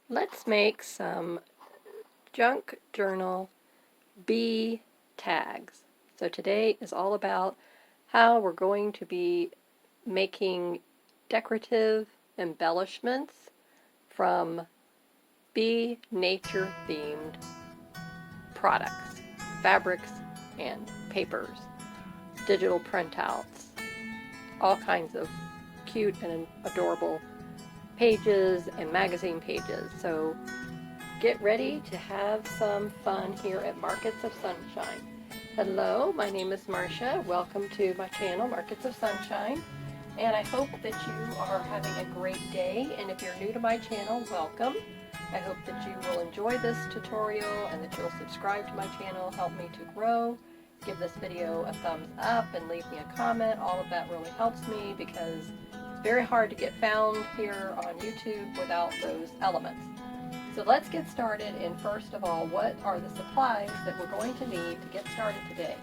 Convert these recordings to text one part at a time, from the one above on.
Let's make some junk journal bee tags. So today is all about how we're going to be making decorative embellishments from bee nature themed products, fabrics and papers, digital printouts, all kinds of cute and adorable pages and magazine pages. So get ready to have some fun here at Markets of Sunshine. Hello, my name is Marcia. Welcome to my channel, Markets of Sunshine. And I hope that you are having a great day. And if you're new to my channel, welcome. I hope that you will enjoy this tutorial and that you'll subscribe to my channel, help me to grow. Give this video a thumbs up and leave me a comment. All of that really helps me because it's very hard to get found here on YouTube without those elements. So let's get started, and first of all, what are the supplies that we're going to need to get started today?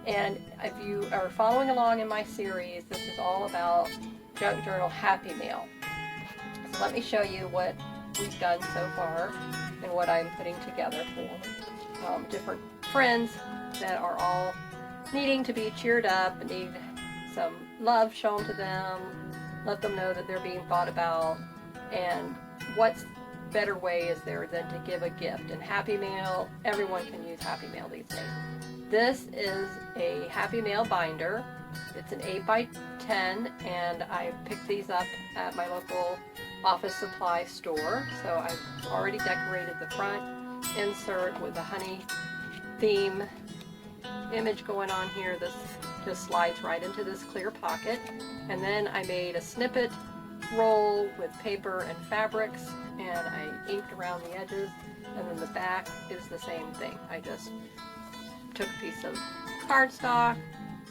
And if you are following along in my series, this is all about Junk Journal Happy Mail. So let me show you what we've done so far and what I'm putting together for different friends that are all needing to be cheered up and need some love shown to them, let them know that they're being thought about, and what's better way is there than to give a gift. And Happy Mail, everyone can use Happy Mail these days. This is a Happy Mail binder. It's an 8x10, and I picked these up at my local office supply store. So I've already decorated the front insert with a honey theme image going on here. This just slides right into this clear pocket. And then I made a snippet roll with paper and fabrics, and I inked around the edges, and then the back is the same thing. I just took a piece of cardstock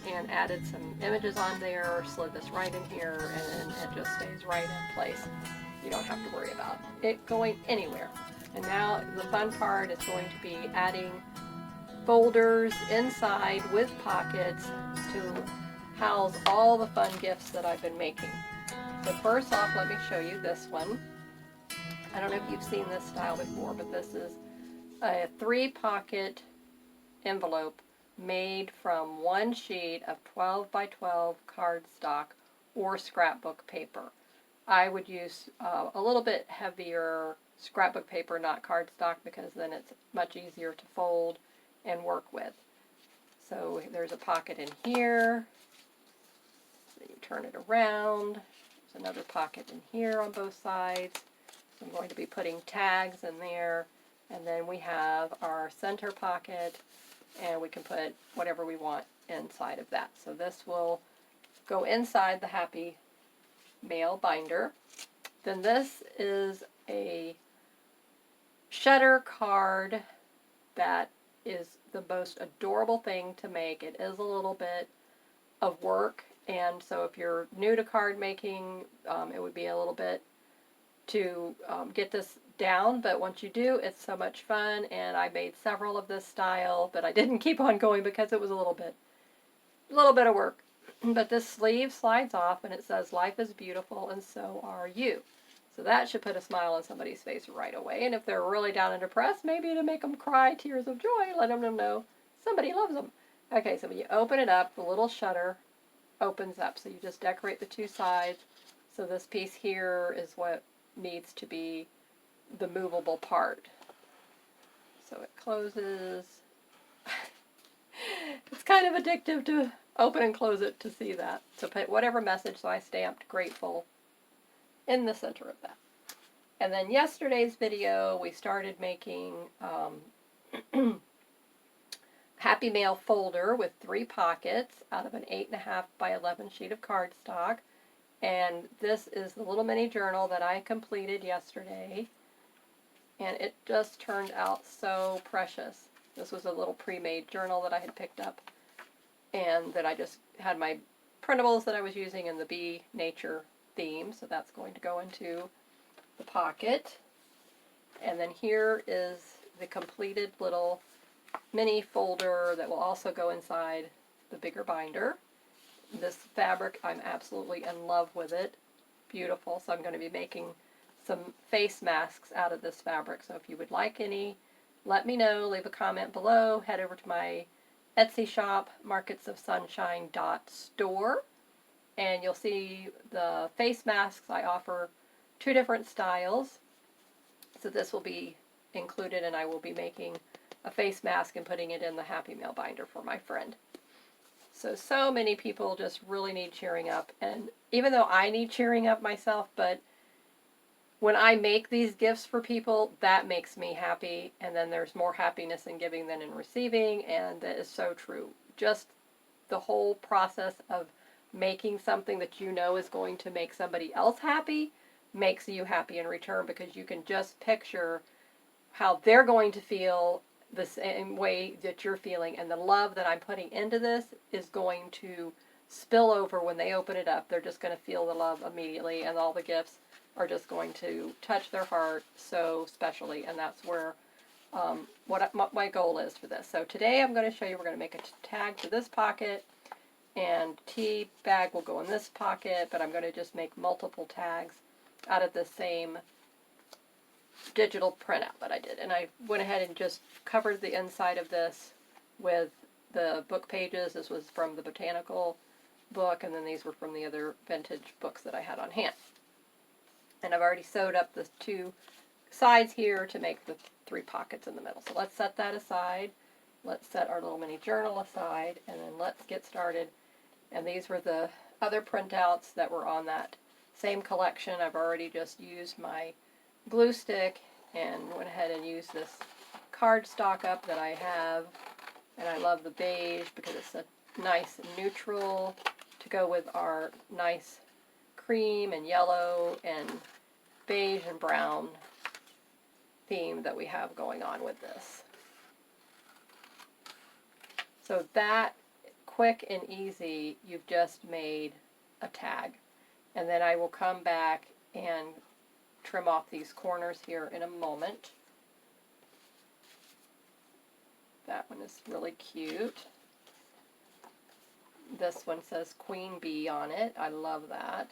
and added some images on there, slid this right in here, and it just stays right in place. You don't have to worry about it going anywhere. And now the fun part is going to be adding folders inside with pockets to house all the fun gifts that I've been making. So first off, let me show you this one. I don't know if you've seen this style before, but this is a 3-pocket envelope made from one sheet of 12x12 cardstock or scrapbook paper. I would use a little bit heavier scrapbook paper, not cardstock, because then it's much easier to fold and work with. So there's a pocket in here. Then you turn it around. There's another pocket in here on both sides. I'm going to be putting tags in there, and then we have our center pocket, and we can put whatever we want inside of that. So this will go inside the Happy Mail binder. Then this is a shutter card that is the most adorable thing to make. It is a little bit of work, and so if you're new to card making, it would be a little bit to get this down, but once you do, it's so much fun. And I made several of this style, but I didn't keep on going because it was a little bit of work. But this sleeve slides off, and it says, "Life is beautiful, and so are you." So that should put a smile on somebody's face right away. And if they're really down and depressed, maybe it'll make them cry tears of joy, let them know somebody loves them. Okay, so when you open it up, the little shutter opens up. So you just decorate the two sides. So this piece here is what needs to be the movable part. So it closes. It's kind of addictive to open and close it to see that. So put whatever message, so I stamped grateful in the center of that. And then yesterday's video, we started making Happy Mail folder with 3 pockets out of an 8.5x11 sheet of cardstock. And this is the little mini journal that I completed yesterday. And it just turned out so precious. This was a little pre-made journal that I had picked up, and that I just had my printables that I was using in the bee nature theme. So that's going to go into the pocket. And then here is the completed little mini folder that will also go inside the bigger binder. This fabric, I'm absolutely in love with it. Beautiful. So I'm going to be making some face masks out of this fabric. So if you would like any, let me know. Leave a comment below. Head over to my Etsy shop, marketsofsunshine.store, and you'll see the face masks. I offer 2 different styles. So this will be included, and I will be making a face mask and putting it in the Happy Mail binder for my friend. So many people just really need cheering up, and even though I need cheering up myself, but when I make these gifts for people, that makes me happy, and then there's more happiness in giving than in receiving, and that is so true. Just the whole process of making something that you know is going to make somebody else happy makes you happy in return, because you can just picture how they're going to feel the same way that you're feeling, and the love that I'm putting into this is going to spill over when they open it up. They're just going to feel the love immediately, and all the gifts are just going to touch their heart so specially, and that's where what my goal is for this. So today I'm going to show you, we're going to make a tag for this pocket, and tea bag will go in this pocket, but I'm going to just make multiple tags out of the same digital printout that I did. And I went ahead and just covered the inside of this with the book pages. This was from the botanical book, and then these were from the other vintage books that I had on hand. And I've already sewed up the 2 sides here to make the 3 pockets in the middle. So let's set that aside. Let's set our little mini journal aside, and then let's get started. And these were the other printouts that were on that same collection. I've already just used my glue stick and went ahead and used this cardstock up that I have. And I love the beige because it's a nice neutral to go with our nice cream and yellow and beige and brown theme that we have going on with this. So that, quick and easy, you've just made a tag. And then I will come back and trim off these corners here in a moment. That one is really cute. This one says Queen Bee on it. I love that.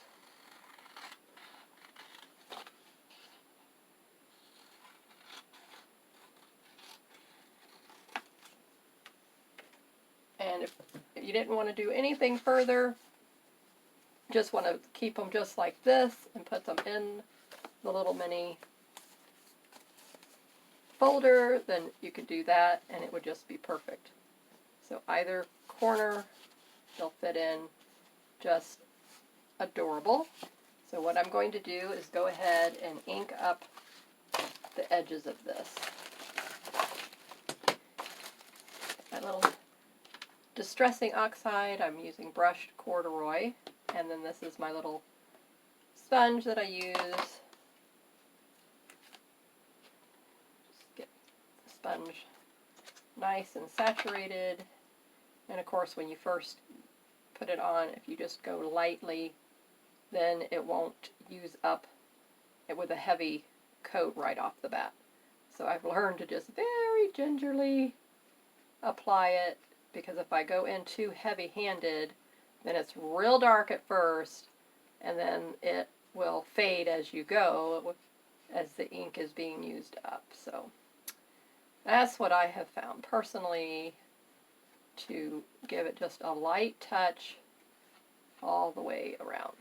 And if you didn't want to do anything further, just want to keep them just like this and put them in the little mini folder, then you could do that and it would just be perfect. So either corner, they'll fit in just adorable. So what I'm going to do is go ahead and ink up the edges of this. My little Distressing Oxide, I'm using brushed corduroy, and then this is my little sponge that I use. Just get the sponge nice and saturated, and of course when you first put it on, if you just go lightly, then it won't use up it with a heavy coat right off the bat. So I've learned to just very gingerly apply it, because if I go in too heavy-handed, then it's real dark at first, and then it will fade as you go, as the ink is being used up. So that's what I have found personally, to give it just a light touch all the way around.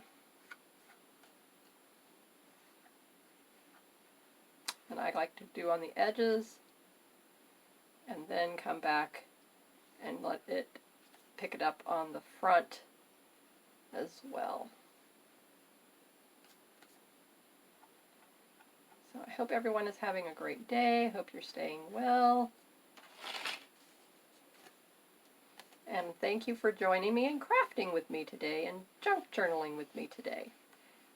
And I like to do on the edges, and then come back and let it pick it up on the front as well. So I hope everyone is having a great day. I hope you're staying well. And thank you for joining me and crafting with me today, and junk journaling with me today,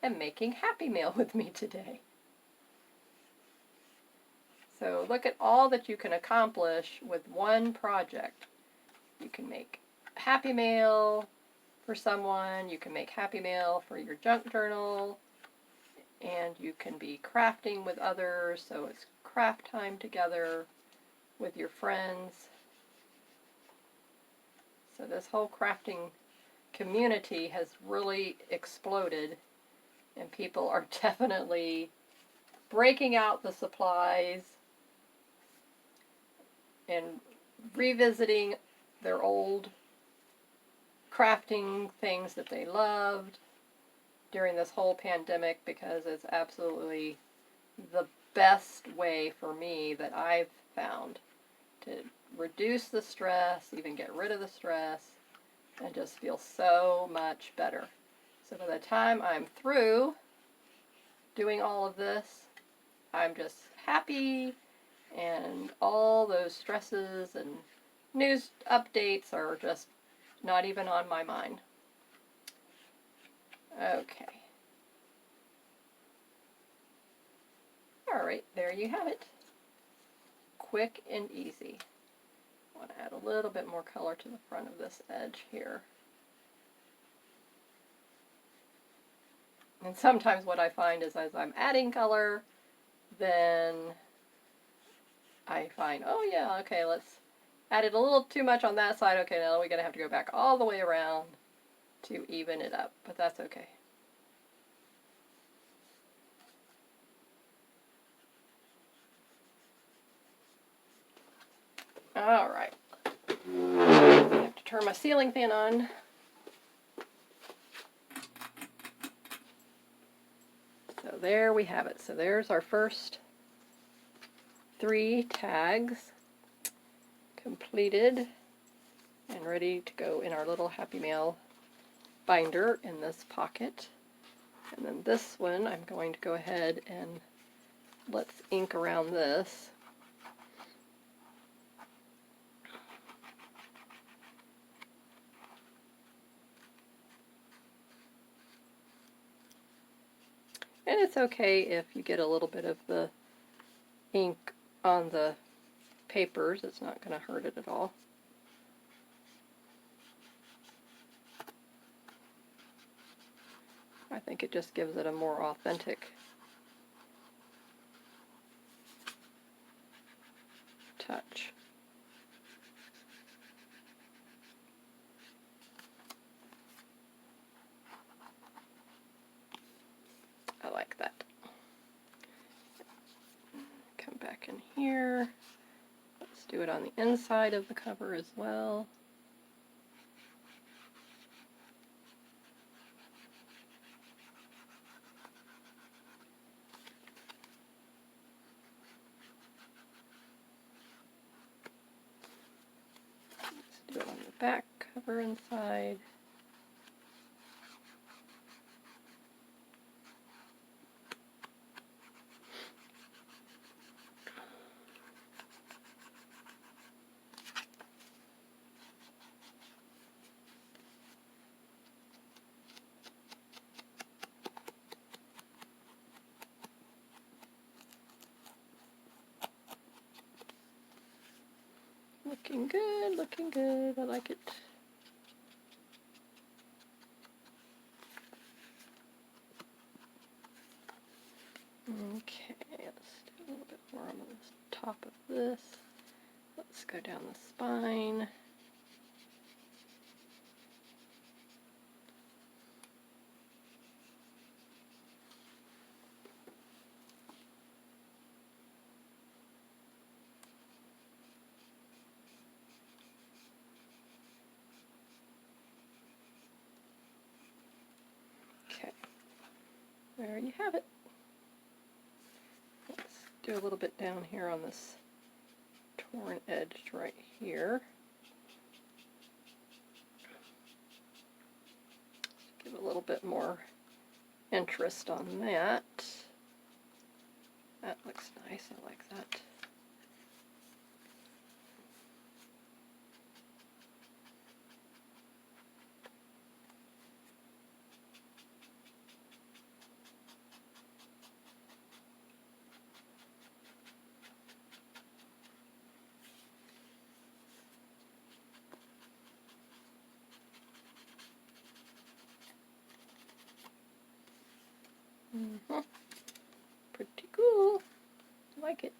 and making Happy Mail with me today. So look at all that you can accomplish with one project. You can make Happy Mail for someone, you can make Happy Mail for your junk journal, and you can be crafting with others, so it's craft time together with your friends. So this whole crafting community has really exploded, and people are definitely breaking out the supplies and revisiting their old crafting things that they loved during this whole pandemic, because it's absolutely the best way for me that I've found to reduce the stress, even get rid of the stress, and just feel so much better. So by the time I'm through doing all of this, I'm just happy, and all those stresses and news updates are just not even on my mind. Okay. Alright, there you have it. Quick and easy. I want to add a little bit more color to the front of this edge here. And sometimes what I find is as I'm adding color, then I find, oh yeah, okay, let's add it a little too much on that side. Okay, now we're going to have to go back all the way around to even it up, but that's okay. Alright. I have to turn my ceiling fan on. So there we have it. So there's our first 3 tags completed and ready to go in our little Happy Mail binder in this pocket. And then this one, I'm going to go ahead and let's ink around this. And it's okay if you get a little bit of the ink on the papers. It's not going to hurt it at all. I think it just gives it a more authentic touch. I like that. Come back in here. Let's do it on the inside of the cover as well. Let's do it on the back cover inside. Looking good, looking good. I like it. Okay, let's do a little bit more on the top of this. Let's go down the spine. Okay, there you have it. Let's do a little bit down here on this torn edge right here. Give a little bit more interest on that. That looks nice, I like that. Pretty cool. I like it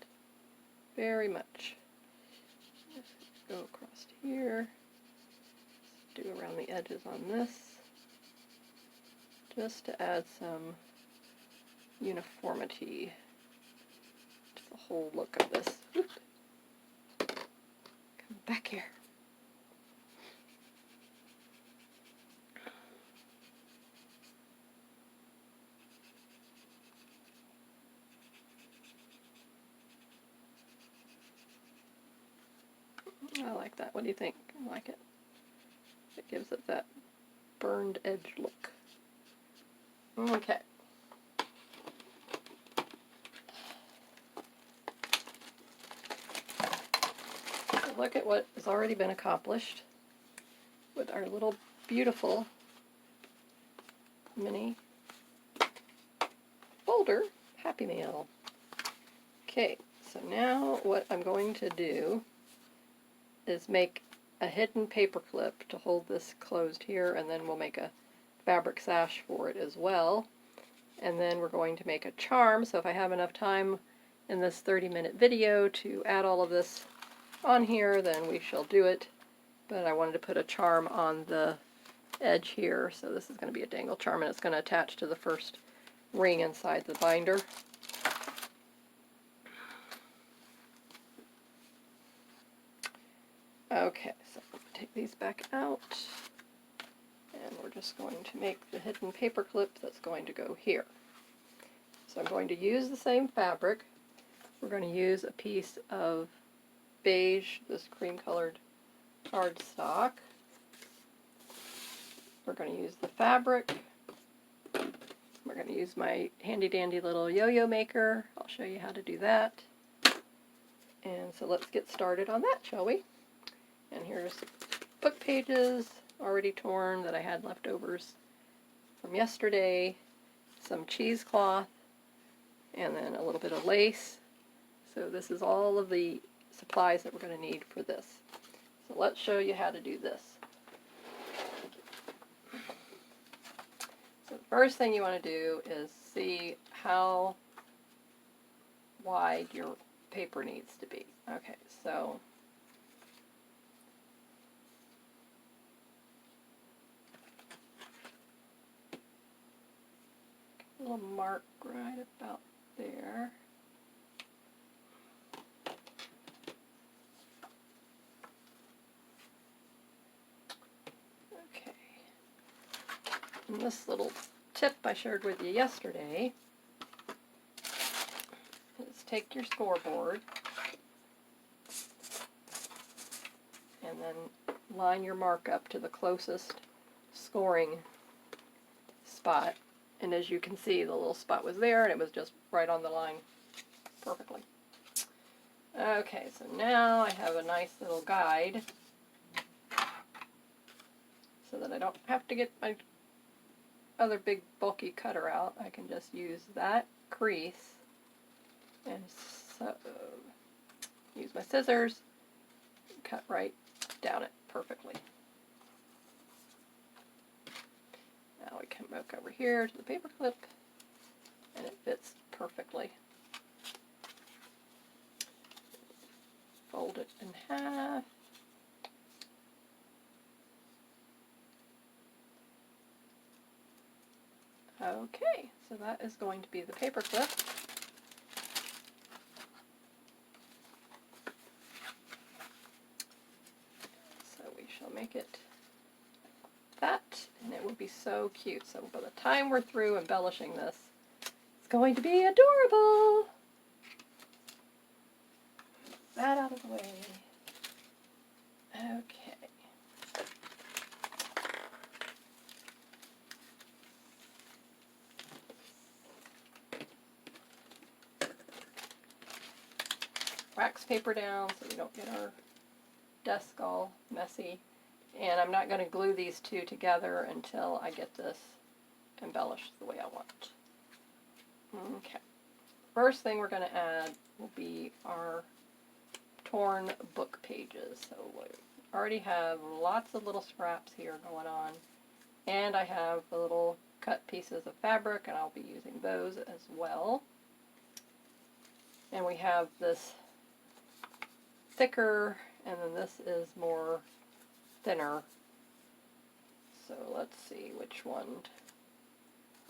very much. Just go across here. Do around the edges on this, just to add some uniformity the whole look of this. Oop. Come back here. I like that. What do you think? I like it. It gives it that burned edge look. Okay. So look at what has already been accomplished with our little beautiful mini folder Happy Meal. Okay, so now what I'm going to do is make a hidden paper clip to hold this closed here, and then we'll make a fabric sash for it as well. And then we're going to make a charm, so if I have enough time in this 30-minute video to add all of this on here, then we shall do it. But I wanted to put a charm on the edge here, so this is going to be a dangle charm, and it's going to attach to the first ring inside the binder. Okay, so take these back out, and we're just going to make the hidden paper clip that's going to go here. So I'm going to use the same fabric. We're going to use a piece of beige, this cream colored cardstock. We're going to use the fabric. We're going to use my handy dandy little yo-yo maker. I'll show you how to do that. And so let's get started on that, shall we? And here's book pages already torn that I had leftovers from yesterday, some cheesecloth, and then a little bit of lace. So this is all of the supplies that we're going to need for this. So let's show you how to do this. So the first thing you want to do is see how wide your paper needs to be. Okay, so a little mark right about there. Okay. And this little tip I shared with you yesterday is take your scoreboard and then line your mark up to the closest scoring spot. And as you can see, the little spot was there, and it was just right on the line perfectly. Okay, so now I have a nice little guide so that I don't have to get my other big bulky cutter out. I can just use that crease and so use my scissors and cut right down it perfectly. Now we come back over here to the paper clip, and it fits perfectly. Fold it in half. Okay, so that is going to be the paper clip. So we shall make it that, and it will be so cute. So by the time we're through embellishing this, it's going to be adorable. That out of the way. Okay. Wax paper down so we don't get our desk all messy. And I'm not going to glue these two together until I get this embellished the way I want. Okay. First thing we're going to add will be our torn book pages. So we already have lots of little scraps here going on. And I have the little cut pieces of fabric, and I'll be using those as well. And we have this thicker, and then this is more thinner. So let's see which one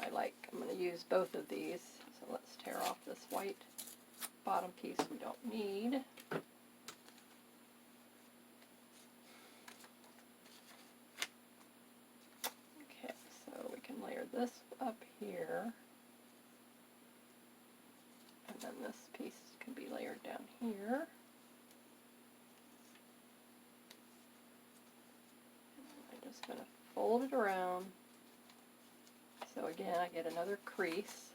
I like. I'm going to use both of these. So let's tear off this white bottom piece we don't need. Okay, so we can layer this up here. And then this piece can be layered down here. And I'm just going to fold it around. So again, I get another crease.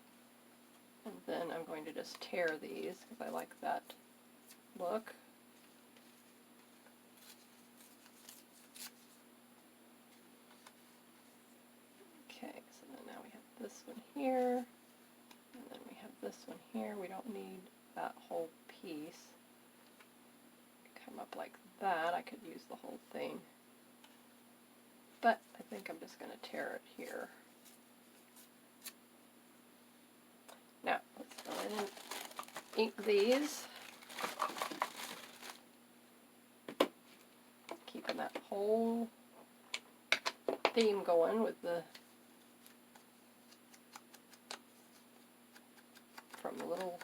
And then I'm going to just tear these because I like that look. Okay, so then now we have this one here, and then we have this one here. We don't need that whole piece. Come up like that. I could use the whole thing. But I think I'm just going to tear it here. Now, let's go in and ink these. Keeping that whole theme going with the, from the little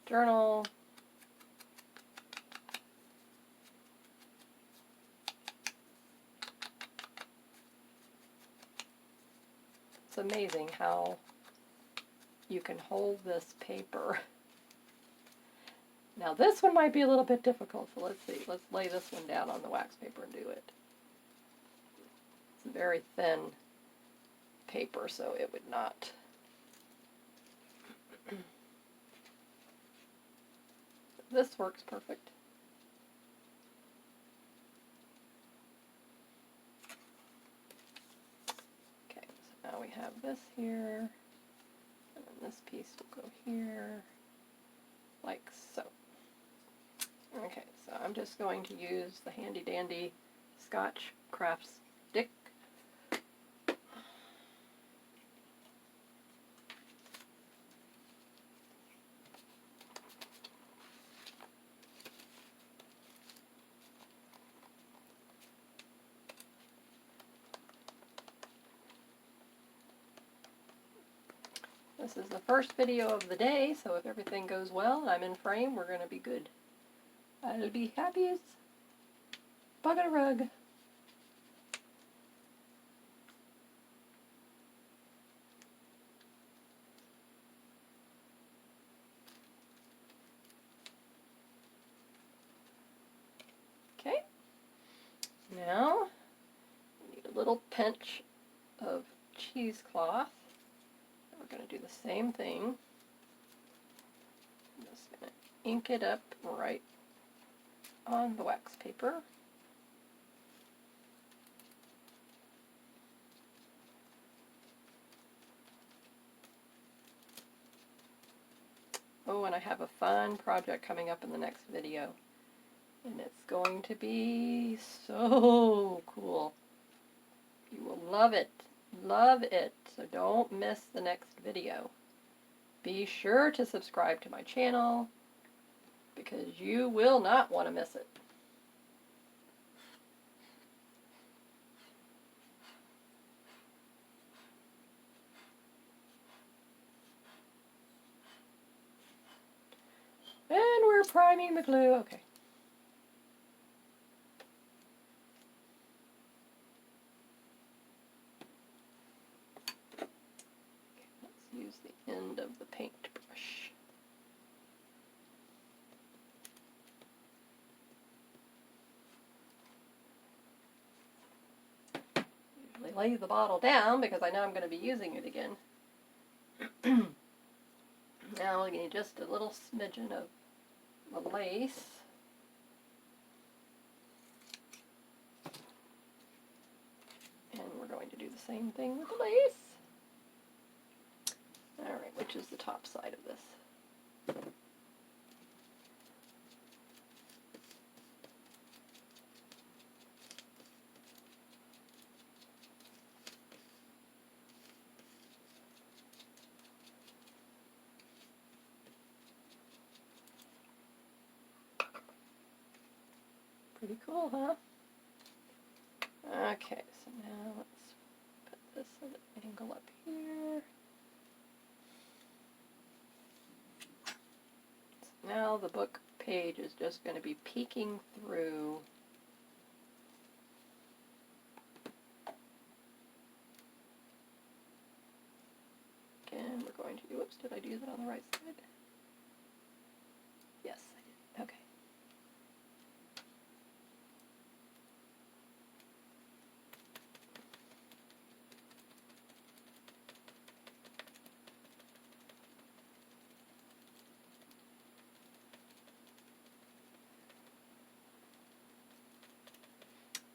journal. It's amazing how you can hold this paper. Now this one might be a little bit difficult, so let's see. Let's lay this one down on the wax paper and do it. It's a very thin paper, so it would not. This works perfect. Okay, so now we have this here. And then this piece will go here, like so. Okay, so I'm just going to use the handy dandy Scotch Craft stick. This is the first video of the day, so if everything goes well and I'm in frame, we're going to be good. I'll be happy as bug on a rug. Okay, now we need a little pinch of cheesecloth. We're going to do the same thing. I'm just going to ink it up right on the wax paper. Oh, and I have a fun project coming up in the next video. And it's going to be so cool. You will love it. Love it. So don't miss the next video. Be sure to subscribe to my channel because you will not want to miss it. And we're priming the glue. Okay. Use the end of the paintbrush. Usually lay the bottle down because I know I'm going to be using it again. Now we need just a little smidgen of the lace. And we're going to do the same thing with the lace. Alright, which is the top side of this? Pretty cool, huh? Okay, so now let's put this at an angle up here. now the book page is just going to be peeking through. Again, we're going to do, whoops, did I do that on the right side? Yes, I did. Okay.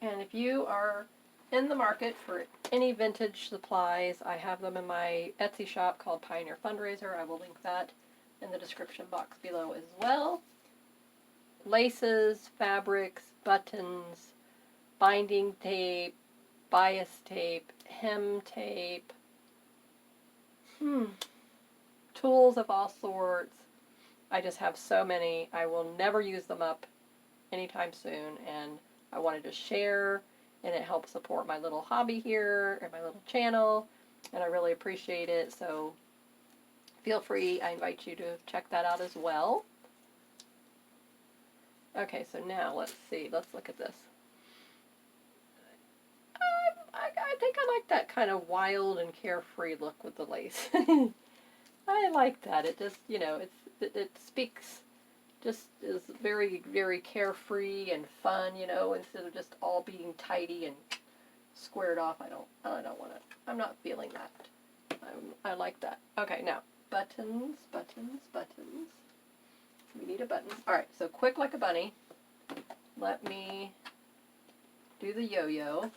And if you are in the market for any vintage supplies, I have them in my Etsy shop called Pioneer Fundraiser. I will link that in the description box below as well. Laces, fabrics, buttons, binding tape, bias tape, hem tape, tools of all sorts. I just have so many. I will never use them up anytime soon, and I wanted to share, and it helps support my little hobby here and my little channel, and I really appreciate it. So feel free, I invite you to check that out as well. Okay, so now let's see, let's look at this. I think I like that kind of wild and carefree look with the lace. I like that. It just, you know, it speaks, just is very, very carefree and fun, you know, instead of just all being tidy and squared off. I don't want to, I'm not feeling that. I like that. Okay, now, buttons, buttons, buttons. We need a button. Alright, so quick like a bunny. Let me do the yo-yo.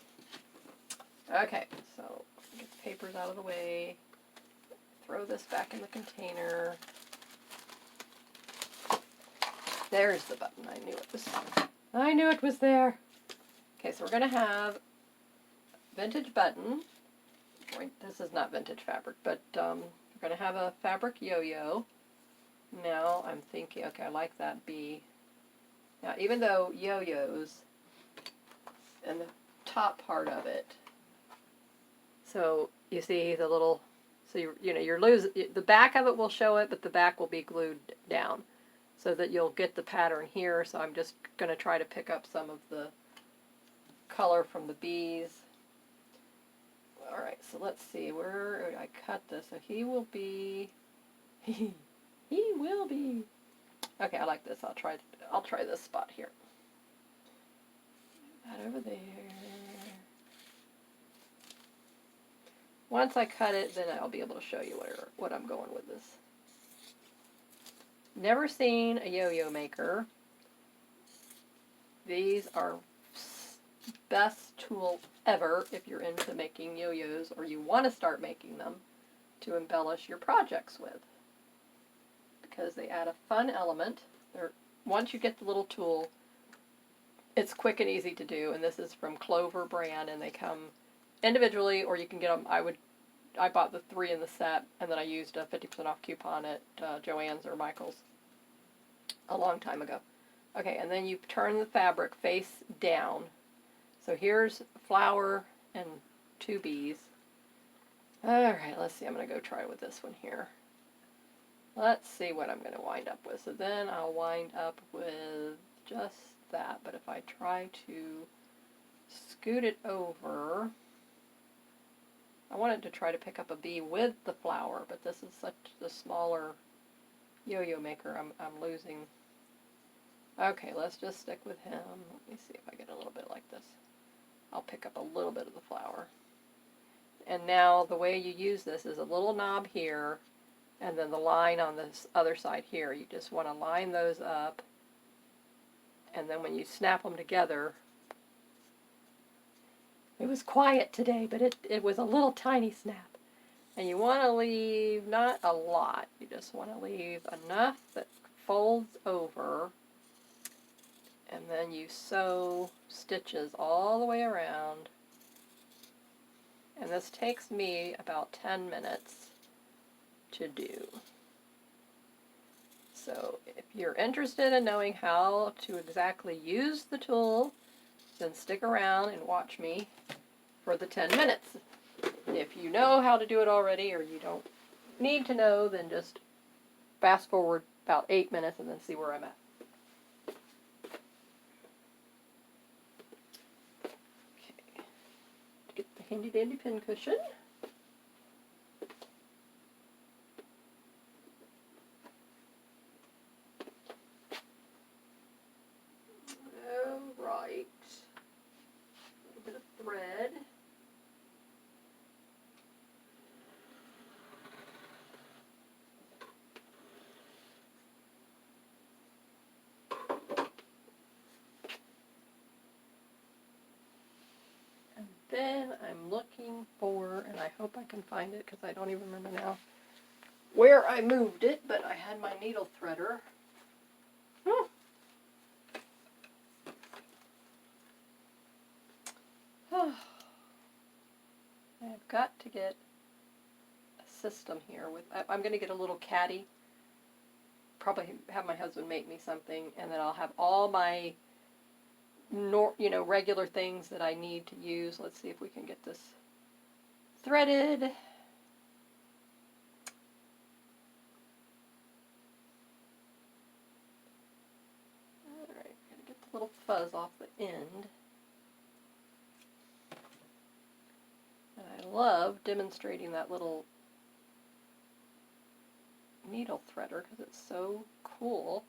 Okay, so get the papers out of the way. Throw this back in the container. There's the button. I knew it was there. I knew it was there. Okay, so we're going to have vintage button. This is not vintage fabric, but we're going to have a fabric yo-yo. Now I'm thinking, okay, I like that bee. Now, even though yo-yos and the top part of it, so you see the little, so you're losing, the back of it will show it, but the back will be glued down so that you'll get the pattern here. So I'm just going to try to pick up some of the color from the bees. All right, so let's see where I cut this. So he will be, he will be. Okay, I like this. I'll try this spot here. That over there. Once I cut it, then I'll be able to show you what I'm going with this. Never seen a yo-yo maker. These are best tool ever if you're into making yo-yos or you want to start making them to embellish your projects with, because they add a fun element. Once you get the little tool, it's quick and easy to do, and this is from Clover brand, and they come individually, or you can get them. I bought the 3 in the set, and then I used a 50% off coupon at Joann's or Michael's a long time ago. Okay, and then you turn the fabric face down. So here's flower and 2 bees. All right, let's see. I'm going to go try with this one here. Let's see what I'm going to wind up with. So then I'll wind up with just that, but if I try to scoot it over, I wanted to try to pick up a bee with the flower, but this is such a smaller yo-yo maker, I'm losing. Okay, let's just stick with him. Let me see if I get a little bit like this. I'll pick up a little bit of the flower. And now the way you use this is a little knob here, and then the line on this other side here. You just want to line those up, and then when you snap them together, it was quiet today, but it was a little tiny snap. And you want to leave not a lot. You just want to leave enough that folds over, and then you sew stitches all the way around. And this takes me about 10 minutes to do. So if you're interested in knowing how to exactly use the tool, then stick around and watch me for the 10 minutes. If you know how to do it already, or you don't need to know, then just fast forward about 8 minutes and then see where I'm at. Okay, get the handy dandy pin cushion. Alright, a little bit of thread. Then I'm looking for, and I hope I can find it because I don't even remember now where I moved it, but I had my needle threader. I've got to get a system here with, I'm going to get a little caddy, probably have my husband make me something, and then I'll have all my regular things that I need to use. Let's see if we can get this threaded. Alright, gotta get the little fuzz off the end. And I love demonstrating that little needle threader because it's so cool.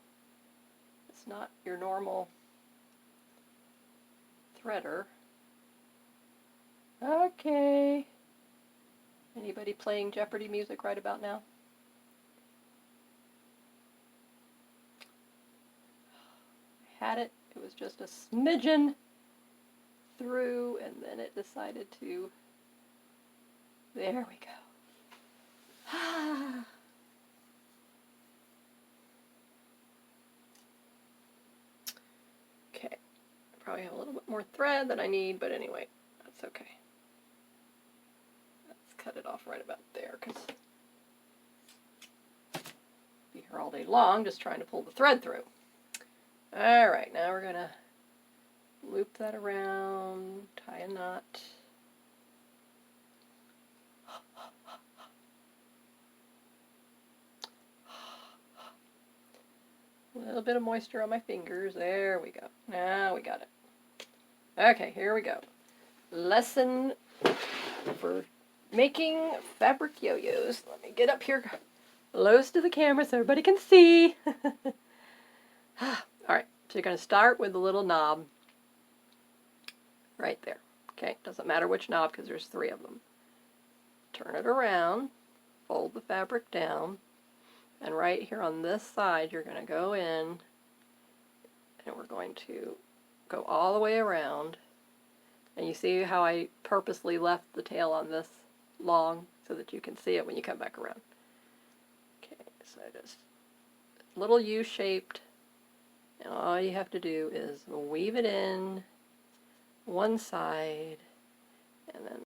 It's not your normal threader. Okay. Anybody playing Jeopardy music right about now? I had it. It was just a smidgen through, and then it decided to. There we go. Okay. I probably have a little bit more thread than I need, but anyway, that's okay. Let's cut it off right about there, because I'll be here all day long just trying to pull the thread through. Alright, now we're going to loop that around, tie a knot. A little bit of moisture on my fingers. There we go. Now we got it. Okay, here we go. Lesson for making fabric yo-yos. Let me get up here close to the camera so everybody can see. Alright, so you're going to start with the little knob right there. Okay, doesn't matter which knob because there's 3 of them. Turn it around, fold the fabric down, and right here on this side you're going to go in and we're going to go all the way around. And you see how I purposely left the tail on this long so that you can see it when you come back around. Okay, so just a little U-shaped, and all you have to do is weave it in one side and then